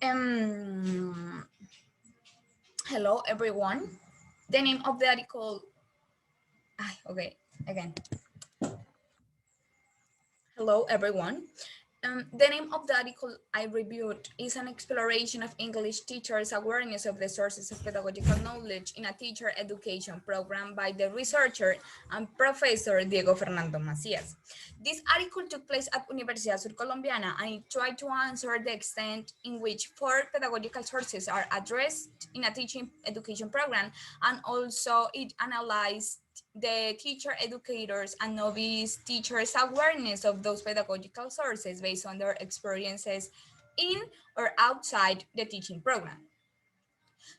Um, Hello, everyone. The name of the article. Okay, again. Hello, everyone. The name of the article I reviewed is an exploration of English teachers' awareness of the sources of pedagogical knowledge in a teacher education program by the researcher and professor Diego Fernando Macías. This article took place at Universidad Surcolombiana and it tried to answer the extent in which four pedagogical sources are addressed in a teaching education program, and also it analyzed the teacher educators and novice teachers awareness of those pedagogical sources based on their experiences in or outside the teaching program.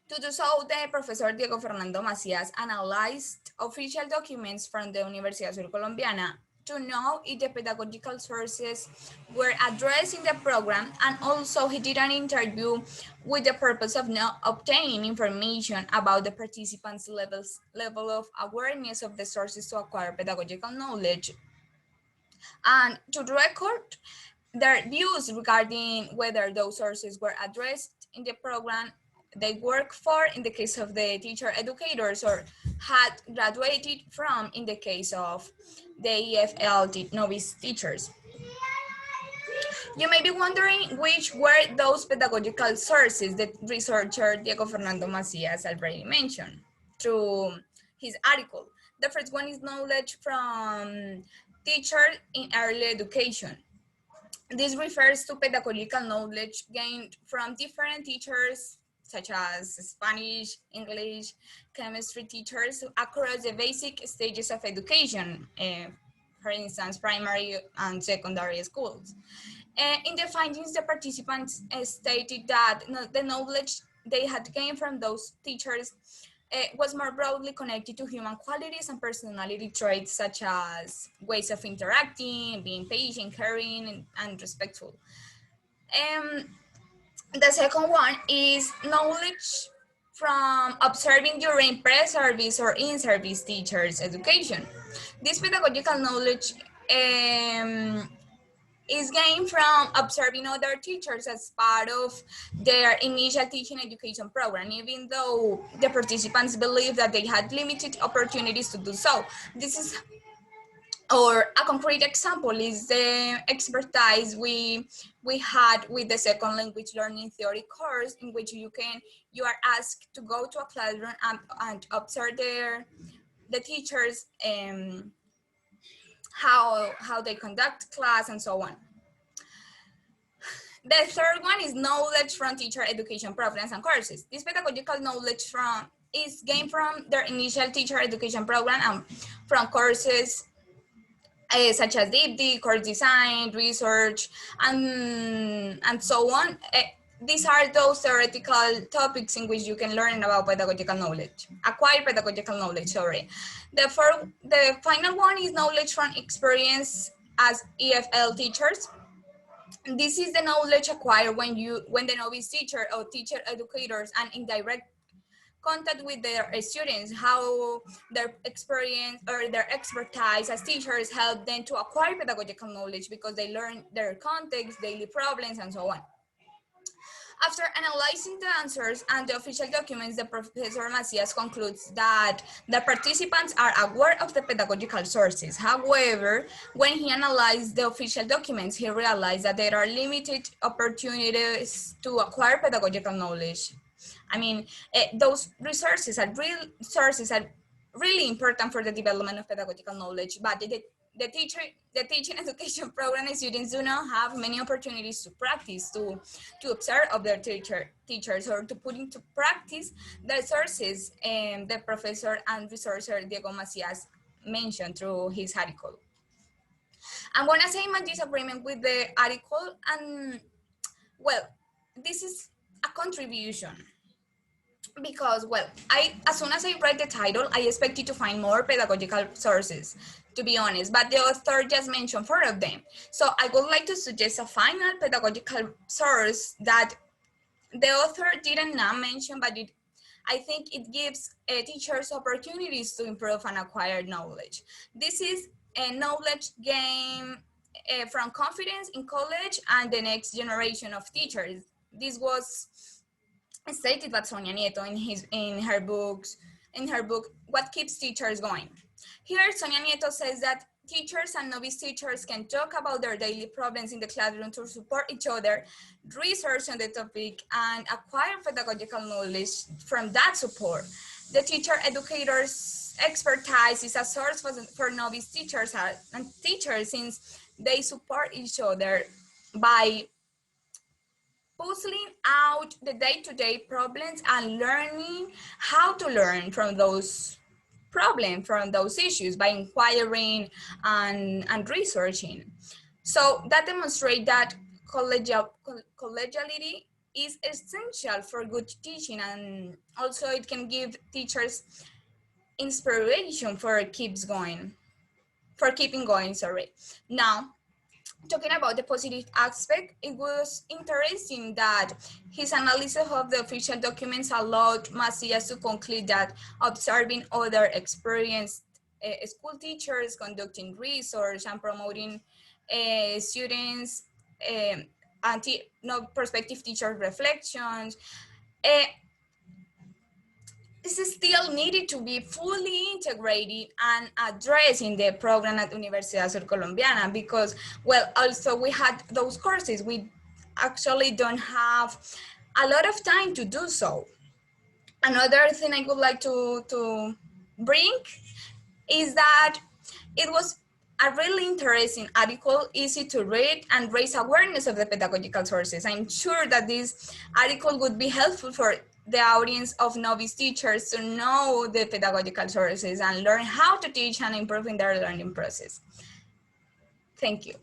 To do so, the Professor Diego Fernando Macías analyzed official documents from the Universidad Surcolombiana to know if the pedagogical sources were addressed in the program, and also he did an interview with the purpose of obtaining information about the participants' level of awareness of the sources to acquire pedagogical knowledge, and to record their views regarding whether those sources were addressed in the program they work for in the case of the teacher educators, or had graduated from in the case of the EFL novice teachers. You may be wondering which were those pedagogical sources that researcher Diego Fernando Macías already mentioned through his article. The first one is knowledge from teachers in early education. This refers to pedagogical knowledge gained from different teachers, such as Spanish, English, chemistry teachers across the basic stages of education, for instance, primary and secondary schools. In the findings, the participants stated that the knowledge they had gained from those teachers was more broadly connected to human qualities and personality traits such as ways of interacting, being patient, caring, and respectful. Um, the second one is knowledge from observing during pre-service or in-service teachers' education. This pedagogical knowledge is gained from observing other teachers as part of their initial teaching education program, even though the participants believe that they had limited opportunities to do so. This is, or a concrete example is the expertise we had with the second language learning theory course, in which you are asked to go to a classroom and observe the teachers how they conduct class and so on. The third one is knowledge from teacher education programs and courses. This pedagogical knowledge is gained from their initial teacher education program and from courses such as DeepD, course design, research, and so on. These are those theoretical topics in which you can learn about pedagogical knowledge, acquire pedagogical knowledge, sorry. The final one is knowledge from experience as EFL teachers. This is the knowledge acquired when the novice teacher or teacher educators and in direct contact with their students, how their experience or their expertise as teachers help them to acquire pedagogical knowledge because they learn their context, daily problems, and so on. After analyzing the answers and the official documents, the Professor Macias concludes that the participants are aware of the pedagogical sources. However, when he analyzed the official documents, he realized that there are limited opportunities to acquire pedagogical knowledge. I mean, those resources are really important for the development of pedagogical knowledge, but the teaching education program students do not have many opportunities to practice, to observe of their teachers, or to put into practice the sources the professor and researcher Diego Macias mentioned through his article. I'm gonna say my disagreement with the article, and well, this is a contribution. Because, well, as soon as I read the title, I expected to find more pedagogical sources, to be honest, but the author just mentioned 4 of them. So I would like to suggest a final pedagogical source that the author didn't not mention, but I think it gives teachers opportunities to improve and acquire knowledge. This is a knowledge gain from confidence in college and the next generation of teachers. This was stated by Sonia Nieto in her book, What Keeps Teachers Going. Here, Sonia Nieto says that teachers and novice teachers can talk about their daily problems in the classroom to support each other, research on the topic, and acquire pedagogical knowledge from that support. The teacher educator's expertise is a source for novice teachers and teachers, since they support each other by puzzling out the day-to-day problems and learning how to learn from those problems, from those issues, by inquiring and researching. So that demonstrates that collegiality is essential for good teaching, and also it can give teachers inspiration for keeping going, sorry. Now, talking about the positive aspect, it was interesting that his analysis of the official documents allowed Macias to conclude that observing other experienced school teachers conducting research and promoting students prospective teacher reflections, uh, this is still needed to be fully integrated and addressed in the program at Universidad Surcolombiana, because, well, also we had those courses. We actually don't have a lot of time to do so. Another thing I would like to bring is that it was a really interesting article, easy to read and raise awareness of the pedagogical sources. I'm sure that this article would be helpful for the audience of novice teachers to know the pedagogical sources and learn how to teach and improve in their learning process. Thank you.